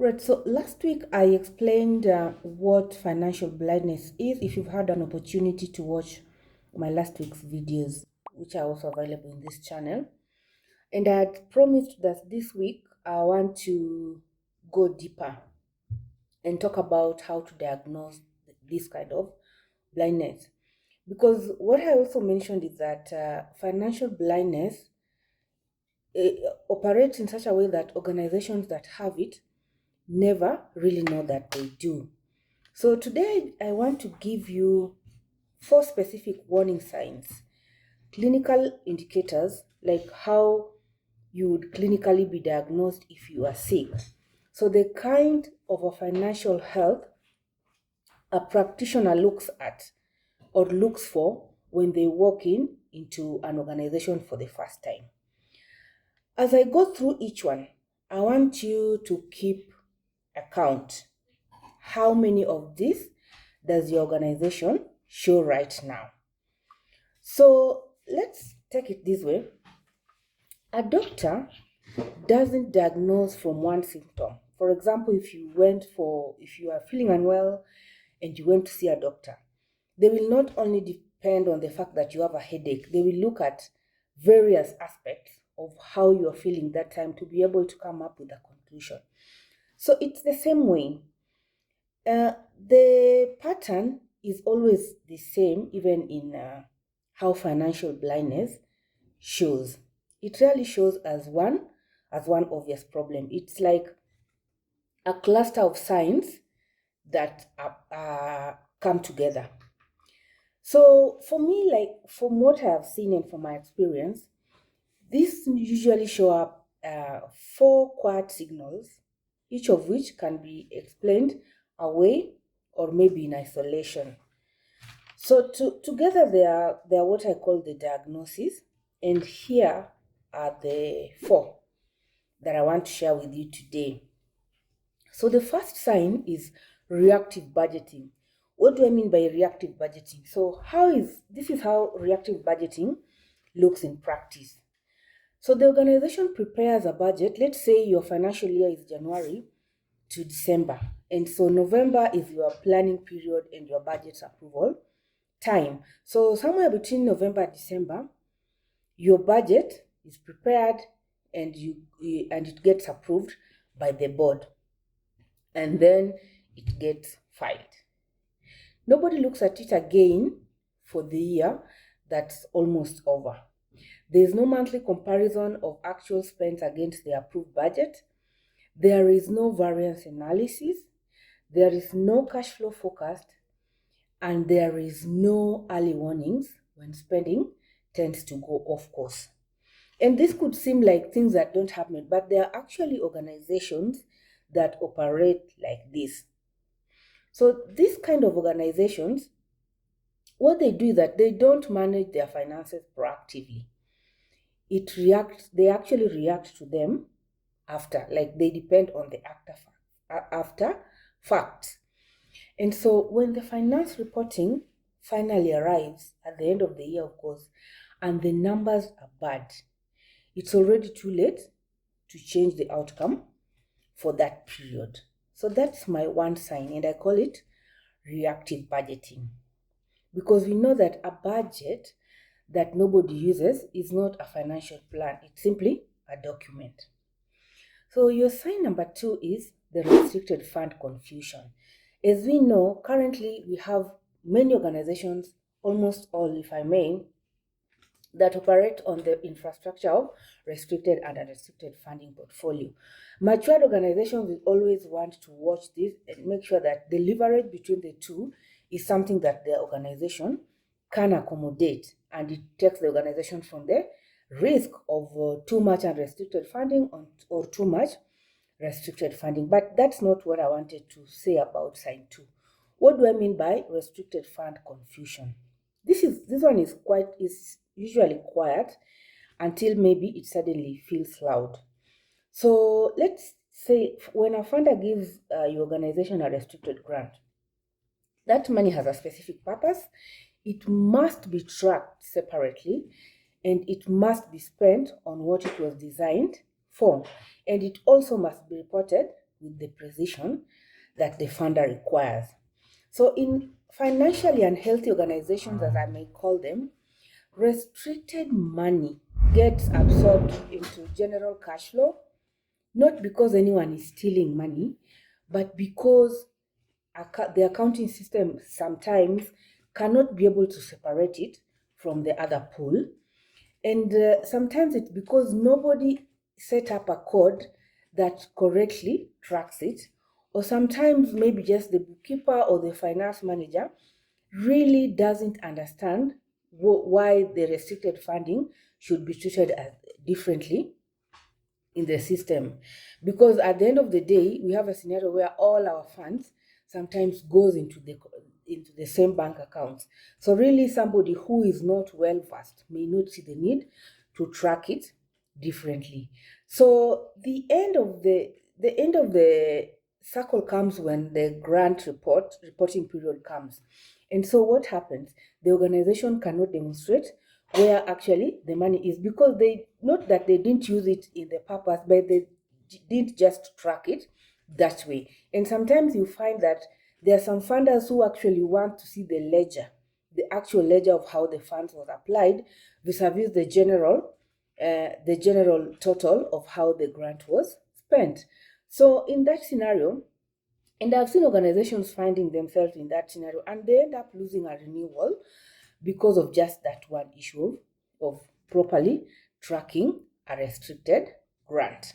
Right, so last week I explained what financial blindness is. If you've had an opportunity to watch my last week's videos, which are also available in this channel, and I had promised that this week I want to go deeper and talk about how to diagnose this kind of blindness. Because what I also mentioned is that financial blindness operates in such a way that organizations that have it never really know that they do. So today I want to give you 4 specific warning signs, clinical indicators, like how you would clinically be diagnosed if you are sick. So the kind of a financial health a practitioner looks at or looks for when they walk into an organization for the first time. As I go through each one, I want you to keep account. How many of these does your organization show right now? So let's take it this way. A doctor doesn't diagnose from one symptom. For example, if you are feeling unwell and you went to see a doctor, they will not only depend on the fact that you have a headache, they will look at various aspects of how you are feeling that time to be able to come up with a conclusion. So it's the same way. The pattern is always the same, even in how financial blindness shows. It really shows as one obvious problem. It's like a cluster of signs that come together. So for me, like from what I have seen and from my experience, these usually show up 4 quiet signals, each of which can be explained away or maybe in isolation. So together they are what I call the diagnosis, and here are the 4 that I want to share with you today. So the first sign is reactive budgeting. What do I mean by reactive budgeting? So this is how reactive budgeting looks in practice. So the organization prepares a budget. Let's say your financial year is January to December. And so November is your planning period and your budget approval time. So somewhere between November and December, your budget is prepared and it gets approved by the board. And then it gets filed. Nobody looks at it again for the year that's almost over. There is no monthly comparison of actual spends against the approved budget. There is no variance analysis. There is no cash flow forecast. And there is no early warnings when spending tends to go off course. And this could seem like things that don't happen, but there are actually organizations that operate like this. So these kind of organizations, what they do is that they don't manage their finances proactively. They actually react to them after, like they depend on the after fact. And so when the finance reporting finally arrives at the end of the year, of course, and the numbers are bad, it's already too late to change the outcome for that period. So that's my one sign, and I call it reactive budgeting. Because we know that a budget that nobody uses is not a financial plan, it's simply a document. So your sign number 2 is the restricted fund confusion. As we know, currently we have many organizations, almost all, if I may, that operate on the infrastructure of restricted and unrestricted funding portfolio. Matured organizations will always want to watch this and make sure that the leverage between the two is something that their organization can accommodate, and it takes the organization from the risk of too much unrestricted funding or too much restricted funding. But that's not what I wanted to say about sign 2. What do I mean by restricted fund confusion? This one is usually quiet until maybe it suddenly feels loud. So let's say when a funder gives your organization a restricted grant, that money has a specific purpose. It must be tracked separately, and it must be spent on what it was designed for. And it also must be reported with the precision that the funder requires. So in financially unhealthy organizations, as I may call them, restricted money gets absorbed into general cash flow, not because anyone is stealing money, but because the accounting system sometimes cannot be able to separate it from the other pool. And sometimes it's because nobody set up a code that correctly tracks it, or sometimes maybe just the bookkeeper or the finance manager really doesn't understand why the restricted funding should be treated as differently in the system. Because at the end of the day, we have a scenario where all our funds sometimes goes into the same bank accounts. So really somebody who is not well versed may not see the need to track it differently. So the end of the circle comes when the grant reporting period comes. And so what happens? The organization cannot demonstrate where actually the money is, because they, not that they didn't use it in the purpose, but they didn't just track it that way. And sometimes you find that there are some funders who actually want to see the ledger, the actual ledger of how the funds was applied vis-a-vis the general total of how the grant was spent. So in that scenario, and I've seen organizations finding themselves in that scenario, and they end up losing a renewal because of just that one issue of properly tracking a restricted grant.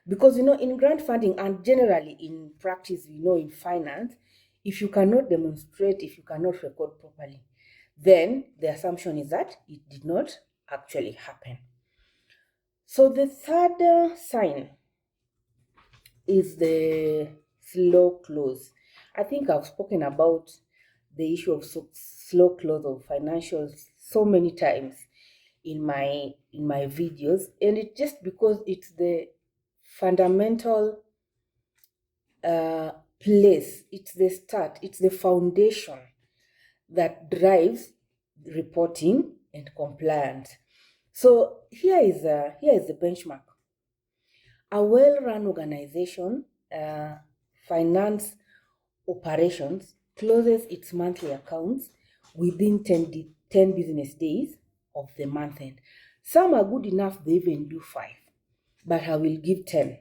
Because in grant funding, and generally in practice, in finance, if you cannot demonstrate, if you cannot record properly, then the assumption is that it did not actually happen. So the third sign is the slow close. I think I've spoken about the issue of slow close of financials so many times in my videos, and it's just because it's the fundamental place, it's the start, it's the foundation that drives reporting and compliance. So here is the benchmark. A well-run organization, finance operations, closes its monthly accounts within 10 business days of the month end. Some are good enough, they even do 5, but I will give 10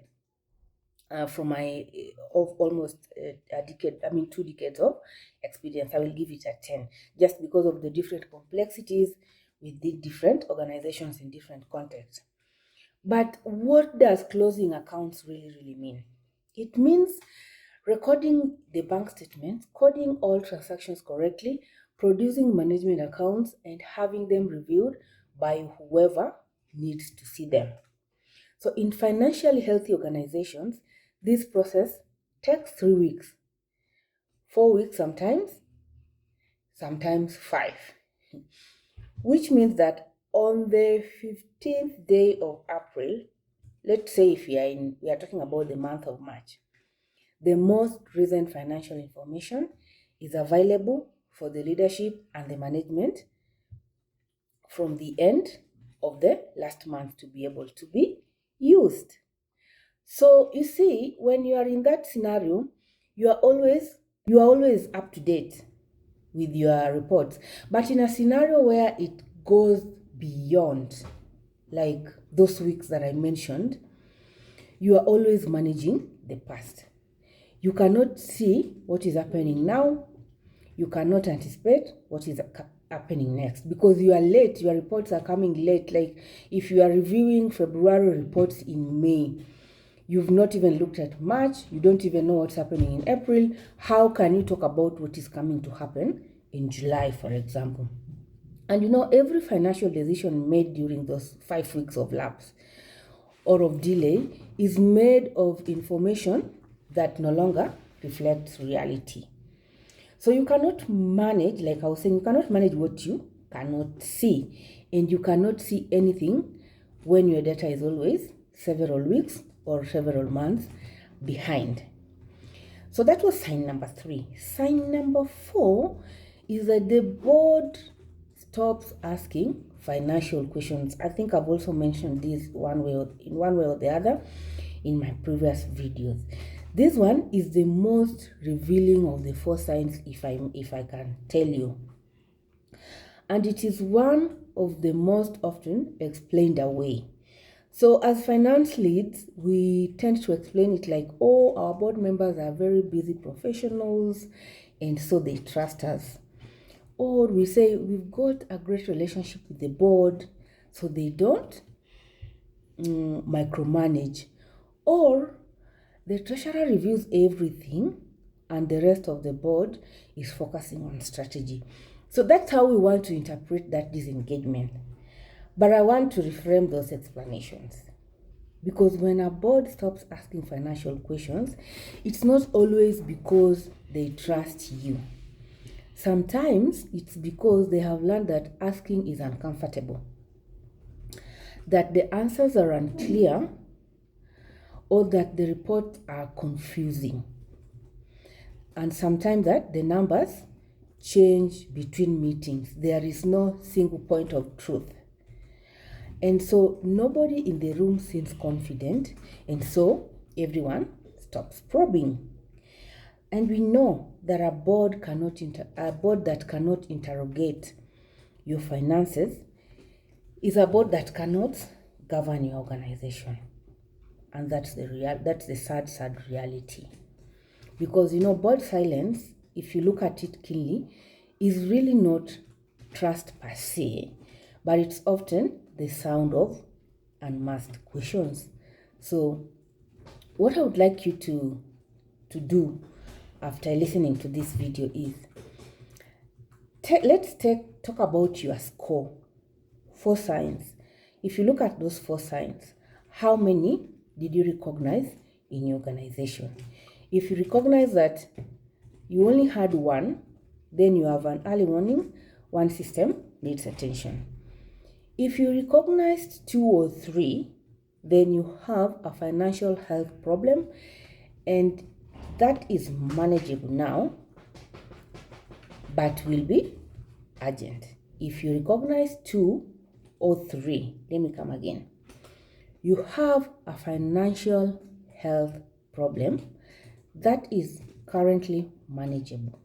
from my of almost a decade, 2 decades of experience. I will give it a 10, just because of the different complexities with the different organizations in different contexts. But what does closing accounts really mean? It means recording the bank statements, coding all transactions correctly, producing management accounts, and having them reviewed by whoever needs to see them. So in financially healthy organizations, this process takes 3 weeks, 4 weeks sometimes 5. Which means that on the 15th day of April, let's say if we are talking about the month of March, the most recent financial information is available for the leadership and the management from the end of the last month to be able to be used. So you see, when you are in that scenario, you are always up to date with your reports. But in a scenario where it goes beyond, like those weeks that I mentioned, you are always managing the past. You cannot see what is happening now. You cannot anticipate what is happening next, because you are late. Your reports are coming late. Like if you are reviewing February reports in May, you've not even looked at March, you don't even know what's happening in April. How can you talk about what is coming to happen in July, for example? And every financial decision made during those 5 weeks of lapse or of delay is made of information that no longer reflects reality. So you cannot manage, like I was saying, you cannot manage what you cannot see. And you cannot see anything when your data is always several weeks or several months behind. So that was sign number 3. Sign number 4 is that the board stops asking financial questions. I think I've also mentioned this in one way or the other in my previous videos. This one is the most revealing of the four signs, if I can tell you. And it is one of the most often explained away. So as finance leads, we tend to explain it like, oh, our board members are very busy professionals, and so they trust us. Or we say we've got a great relationship with the board, so they don't micromanage. Or the treasurer reviews everything and the rest of the board is focusing on strategy. So that's how we want to interpret that disengagement. But I want to reframe those explanations. Because when a board stops asking financial questions, it's not always because they trust you. Sometimes it's because they have learned that asking is uncomfortable, that the answers are unclear, or that the reports are confusing. And sometimes that the numbers change between meetings. There is no single point of truth. And so nobody in the room seems confident, and so everyone stops probing. And we know that a board that cannot interrogate your finances is a board that cannot govern your organization. And that's the sad reality. Because board silence, if you look at it keenly, is really not trust per se, but it's often the sound of unasked questions. So what I would like you to do after listening to this video is let's talk about your score. 4 signs. If you look at those 4 signs, how many did you recognize in your organization? If you recognize that you only had 1, then you have an early warning. One system needs attention. If you recognized 2 or 3, then you have a financial health problem, and that is manageable now, but will be urgent. If you recognize 2 or 3, let me come again. You have a financial health problem that is currently manageable,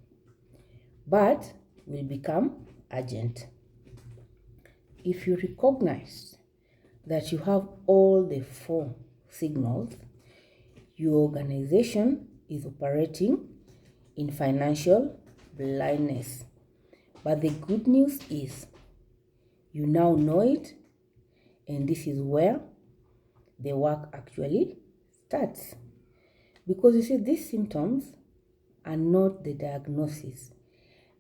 but will become urgent. If you recognize that you have all the 4 signals, your organization is operating in financial blindness. But the good news is you now know it, and this is where the work actually starts. Because you see, these symptoms are not the diagnosis.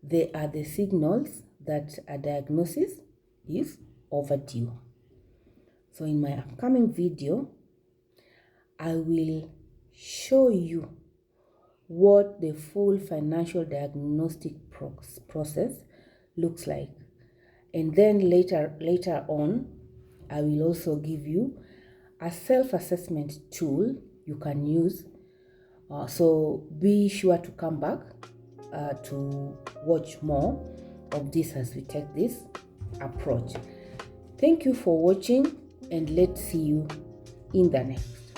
They are the signals that a diagnosis is overdue. So in my upcoming video, I will show you what the full financial diagnostic process looks like. And then later on, I will also give you a self-assessment tool you can use. So be sure to come back to watch more of this as we take this approach. Thank you for watching, and let's see you in the next.